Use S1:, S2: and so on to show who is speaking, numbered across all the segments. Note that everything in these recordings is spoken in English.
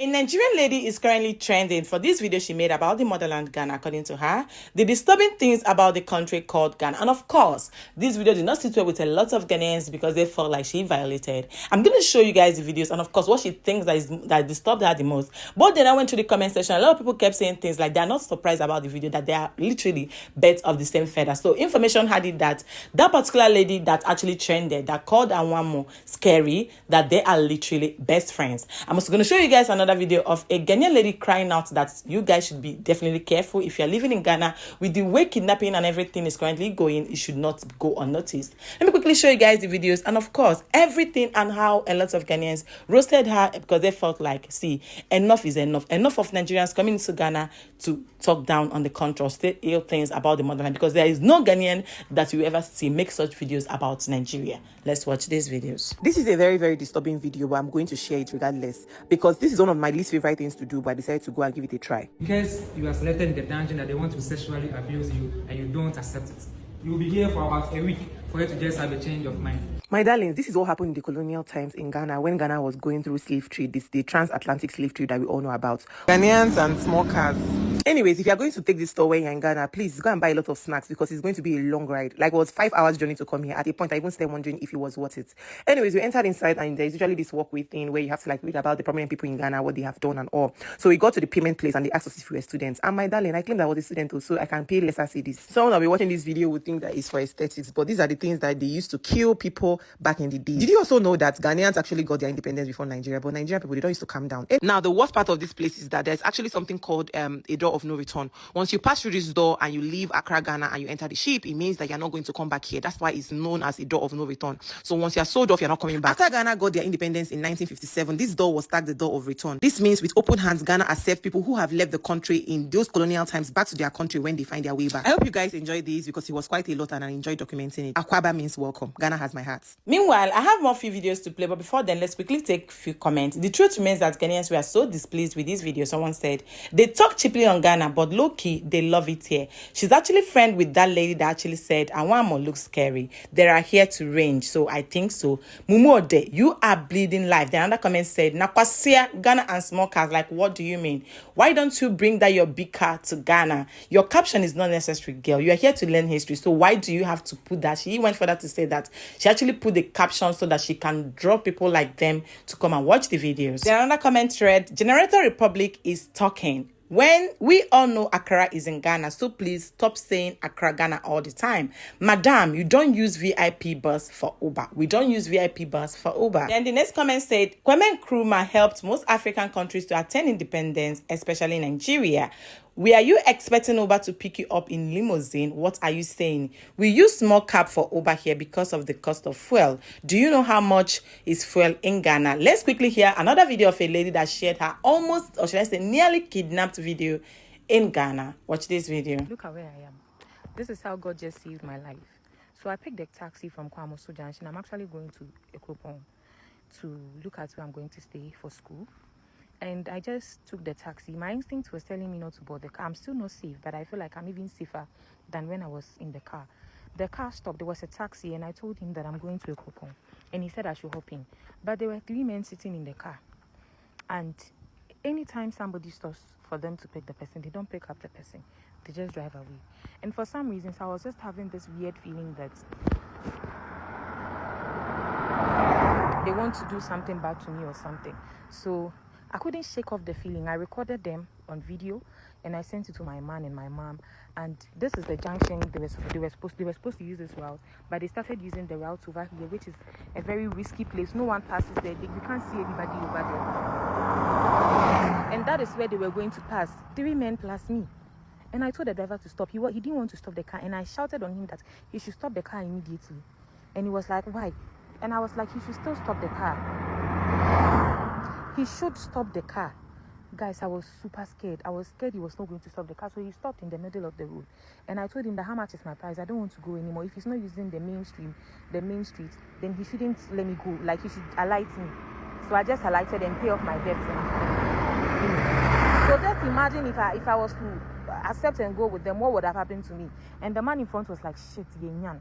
S1: A Nigerian lady is currently trending for this video she made about the motherland Ghana, according to her, the disturbing things about the country called Ghana. And of course, this video did not sit well with a lot of Ghanaians because they felt like she violated. I'm going to show you guys the videos and of course what she thinks that disturbed her the most. But then I went to the comment section. A lot of people kept saying things like they're not surprised about the video, that they are literally birds of the same feather. So information had it that particular lady that actually trended, that called Anwamo scary, that they are literally best friends. I'm also going to show you guys another video of a Ghanaian lady crying out that you guys should be definitely careful if you're living in Ghana with the way kidnapping and everything is currently going. It should not go unnoticed. Let me quickly show you guys the videos and of course everything and how a lot of Ghanaians roasted her because they felt like, see, enough is enough of Nigerians coming to Ghana to talk down on the country or say ill things about the motherland, because there is no Ghanaian that you ever see make such videos about Nigeria. Let's watch these videos.
S2: This is a very, very disturbing video, but I'm going to share it regardless because this is one of my least favorite things to do, but I decided to go and give it a try.
S3: Because you are selected in the dungeon that they want to sexually abuse you and you don't accept it. You will be here for about a week for you to just have a change of mind.
S2: My darlings, this is what happened in the colonial times in Ghana when Ghana was going through slave trade, the transatlantic slave trade that we all know about. Ghanaians and smokers. Anyways, if you're going to take this tour when you're in Ghana, please go and buy a lot of snacks because it's going to be a long ride. Like it was 5 hours journey to come here. At a point, I even started wondering if it was worth it. Anyways, we entered inside and there's usually this walkway thing where you have to like read about the prominent people in Ghana, what they have done and all. So we got to the payment place and they asked us if we were students. And my darling, I claimed I was a student too, so I can pay lesser cedis. Someone that will be watching this video would think that it's for aesthetics, but these are the things that they used to kill people back in the day. Did you also know that Ghanaians actually got their independence before Nigeria, but Nigerian people, they don't used to calm down. Now, the worst part of this place is that there's actually something called a door of no return. Once you pass through this door and you leave Accra, Ghana, and you enter the ship, it means that you're not going to come back here. That's why it's known as a door of no return. So once you're sold off, you're not coming back. After Ghana got their independence in 1957, this door was tagged the door of return. This means with open hands, Ghana accepts people who have left the country in those colonial times back to their country when they find their way back. I hope you guys enjoyed this because it was quite a lot and I enjoyed documenting it. Akwaba means welcome. Ghana has my heart.
S1: Meanwhile, I have more few videos to play, but before then, let's quickly take a few comments. The truth remains that Ghanaians were so displeased with this video. Someone said, they talk cheaply on Ghana, but low-key, they love it here. She's actually friend with that lady that actually said, Anwamo looks scary. They are here to range, so I think so. Mumode, you are bleeding life. The another comment said, Nakwasia, Ghana and small cars. Like, what do you mean? Why don't you bring that your big car to Ghana? Your caption is not necessary, girl. You are here to learn history, so why do you have to put that? She went further to say that she actually put the caption so that she can draw people like them to come and watch the videos. Then another comment read, Generator Republic is talking. When we all know Accra is in Ghana, so please stop saying Accra, Ghana all the time. Madam, you don't use VIP bus for Uber. We don't use VIP bus for Uber. Then the next comment said, Kwame Nkrumah helped most African countries to attain independence, especially Nigeria. Were you expecting Uber to pick you up in limousine? What are you saying? We use small cab for Uber here because of the cost of fuel. Do you know how much is fuel in Ghana? Let's quickly hear another video of a lady that shared her almost, or should I say nearly kidnapped video in Ghana. Watch this video.
S4: Look at where I am. This is how God just saved my life. So I picked a taxi from Kwamosu Junction. I'm actually going to Ekropon to look at where I'm going to stay for school. And I just took the taxi. My instinct was telling me not to board the car. I'm still not safe, but I feel like I'm even safer than when I was in the car. The car stopped. There was a taxi, and I told him that I'm going to Ekropon. And he said I should hop in. But there were 3 men sitting in the car. And anytime somebody stops for them to pick the person, they don't pick up the person. They just drive away. And for some reasons, I was just having this weird feeling that they want to do something bad to me or something. So I couldn't shake off the feeling. I recorded them on video and I sent it to my man and my mom. And this is the junction they were supposed to use this route, but they started using the route over here, which is a very risky place. No one passes there. You can't see anybody over there. And that is where they were going to pass. 3 men plus me. And I told the driver to stop. He didn't want to stop the car, and I shouted on him that he should stop the car immediately. And he was like, why? And I was like, he should still stop the car. He should stop the car. Guys, I was super scared. I was scared he was not going to stop the car. So he stopped in the middle of the road. And I told him that how much is my price? I don't want to go anymore. If he's not using the main street, then he shouldn't let me go. Like, he should alight me. So I just alighted and pay off my debt. So just imagine if I was to accept and go with them, what would have happened to me? And the man in front was like, shit, yenyan.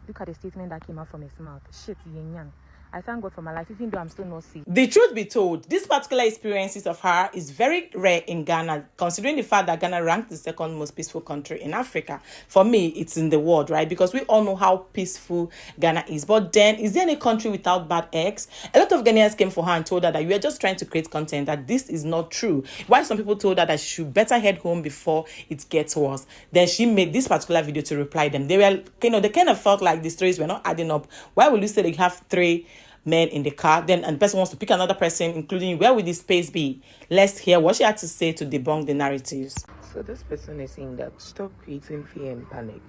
S4: Look at the statement that came out from his mouth. Shit, yenyan. I thank God for my life, even though I'm still not sick.
S1: The truth be told, this particular experiences of her is very rare in Ghana, considering the fact that Ghana ranked the second most peaceful country in Africa. For me, it's in the world, right? Because we all know how peaceful Ghana is. But then, is there any country without bad eggs? A lot of Ghanaians came for her and told her that you are just trying to create content, that this is not true. While some people told her that she should better head home before it gets worse. Then she made this particular video to reply them. They were, they kind of felt like the stories were not adding up. Why would you say they have 3 men in the car, then and the person wants to pick another person, including you? Where would this space be? Let's hear what she had to say to debunk the narratives.
S2: So this person is saying that stop creating fear and panic.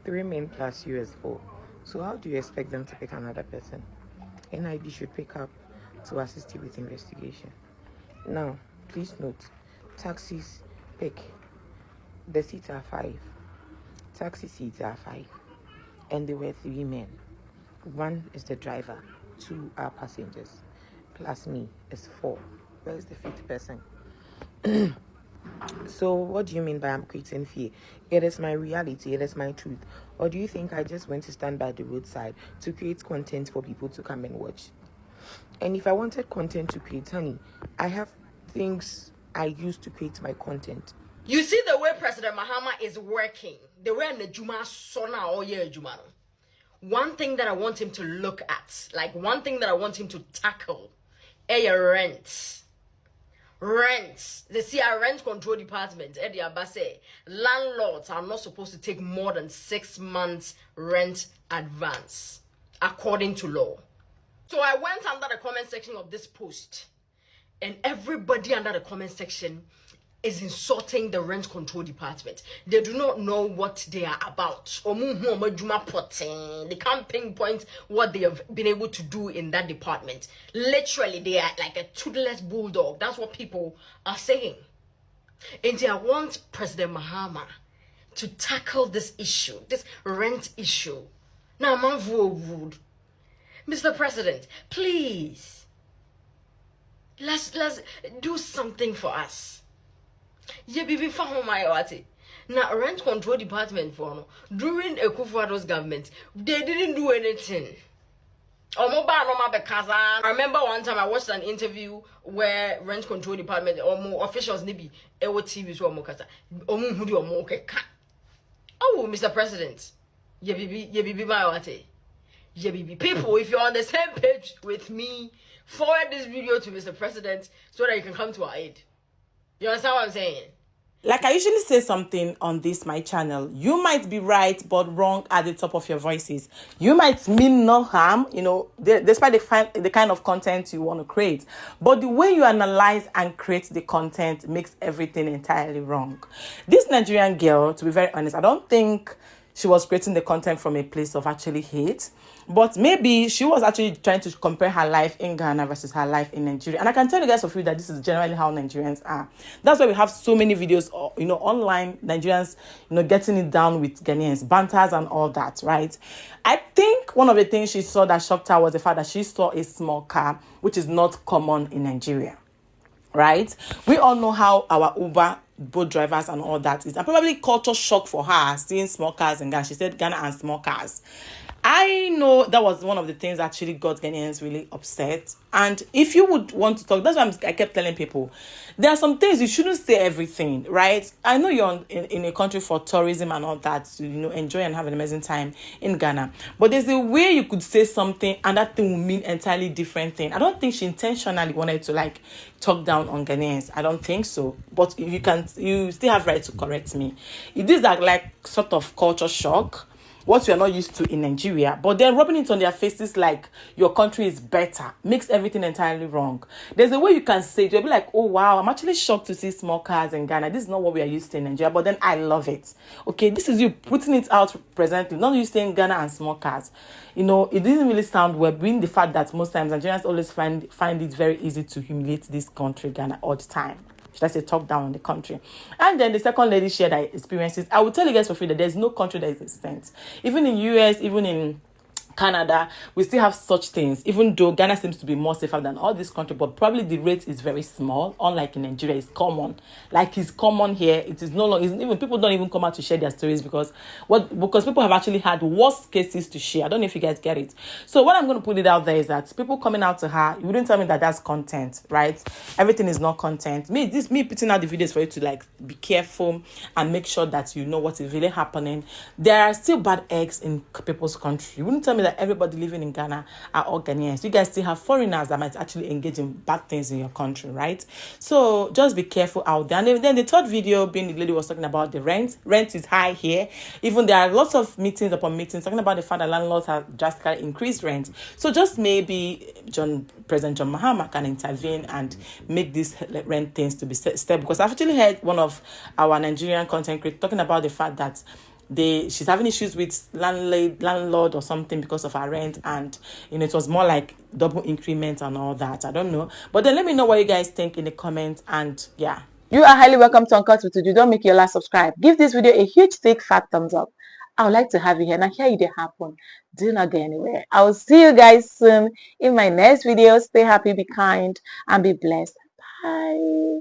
S2: 3 men plus you is 4. So how do you expect them to pick another person? NIB should pick up to assist you with investigation. Now, please note, taxis pick. The seats are 5. Taxi seats are 5. And there were 3 men. 1 is the driver. 2 are passengers, plus me is 4. Where is the 5th person? So what do you mean by I'm creating fear? It is my reality, it is my truth. Or do you think I just went to stand by the roadside to create content for people to come and watch? And if I wanted content to create, honey, I have things I use to create my content.
S5: You see the way President Mahama is working, the way Nejuma Sona all year Juma. One thing that I want him to look at, like one thing that I want him to tackle, rent. They see our rent control department, landlords are not supposed to take more than 6 months rent advance, according to law. So I went under the comment section of this post, and everybody under the comment section is insulting the rent control department. They do not know what they are about. They can't pinpoint what they have been able to do in that department. Literally, they are like a toothless bulldog. That's what people are saying. And I want President Mahama to tackle this issue, this rent issue. Now, Mr. President, please, let's do something for us. Yeah, baby, for my wati. Now, rent control department for no during Ekufuado's government, they didn't do anything. I remember one time I watched an interview where rent control department or officials nibi ewo TV so omokasa. Hudi omokeka. Oh, Mr. President, yeah, baby, my wati. Yeah, baby, people, if you're on the same page with me, forward this video to Mr. President so that you can come to our aid. You understand what I'm saying?
S1: Like I usually say something on this my channel, you might be right but wrong at the top of your voices. You might mean no harm, despite the kind of content you want to create. But the way you analyze and create the content makes everything entirely wrong. This Nigerian girl, to be very honest, I don't think she was creating the content from a place of actually hate. But maybe she was actually trying to compare her life in Ghana versus her life in Nigeria. And I can tell you guys for free that this is generally how Nigerians are. That's why we have so many videos, online, Nigerians, getting it down with Ghanaians, banters and all that, right? I think one of the things she saw that shocked her was the fact that she saw a small car, which is not common in Nigeria, right? We all know how our Uber boat drivers and all that is. And probably culture shock for her seeing small cars in Ghana. She said Ghana and small cars. I know that was one of the things that actually got Ghanaians really upset. And if you would want to talk, that's why I kept telling people, there are some things you shouldn't say everything, right? I know you're in a country for tourism and all that, to enjoy and have an amazing time in Ghana. But there's a way you could say something and that thing will mean entirely different thing. I don't think she intentionally wanted to talk down on Ghanaians. I don't think so. But you still have right to correct me. It is like sort of culture shock, what we are not used to in Nigeria, but then rubbing it on their faces like your country is better makes everything entirely wrong. There's a way you can say it. You'll be like, oh wow, I'm actually shocked to see small cars in Ghana. This is not what we are used to in Nigeria, but then I love it. Okay, this is you putting it out presently, not you saying Ghana and small cars. It didn't really sound well, being the fact that most times Nigerians always find it very easy to humiliate this country, Ghana, all the time. Should I say talk down on the country? And then the second lady shared her experiences. I will tell you guys for free that there's no country that is extent. Even in US, even in Canada, we still have such things, even though Ghana seems to be more safer than all this country, but probably the rate is very small, unlike in Nigeria. It's common, like it's common here. It is no longer, even people don't even come out to share their stories because people have actually had worse cases to share. I don't know if you guys get it. So what I'm going to put it out there is that people coming out to her, you wouldn't tell me that that's content, right? Everything is not content. Me putting out the videos for you to like be careful and make sure that you know what is really happening. There are still bad eggs in people's country. You wouldn't tell me that everybody living in Ghana are all Ghanaians. You guys still have foreigners that might actually engage in bad things in your country, right? So just be careful out there. And then the third video being the lady was talking about the rent. Rent is high here. Even there are lots of meetings upon meetings talking about the fact that landlords have drastically increased rent. So just maybe President John Mahama can intervene and make these rent things to be stable. Because I've actually heard one of our Nigerian content creators talking about the fact that she's having issues with landlord or something because of her rent, and it was more like double increment and all that. I don't know, but then let me know what you guys think in the comments. And yeah,
S2: You are highly welcome to Uncut with Uju. Don't make your last subscribe. Give this video a huge, thick, fat thumbs up. I would like to have you here. Now, here it happen. Do not go anywhere. I will see you guys soon in my next video. Stay happy, be kind, and be blessed. Bye.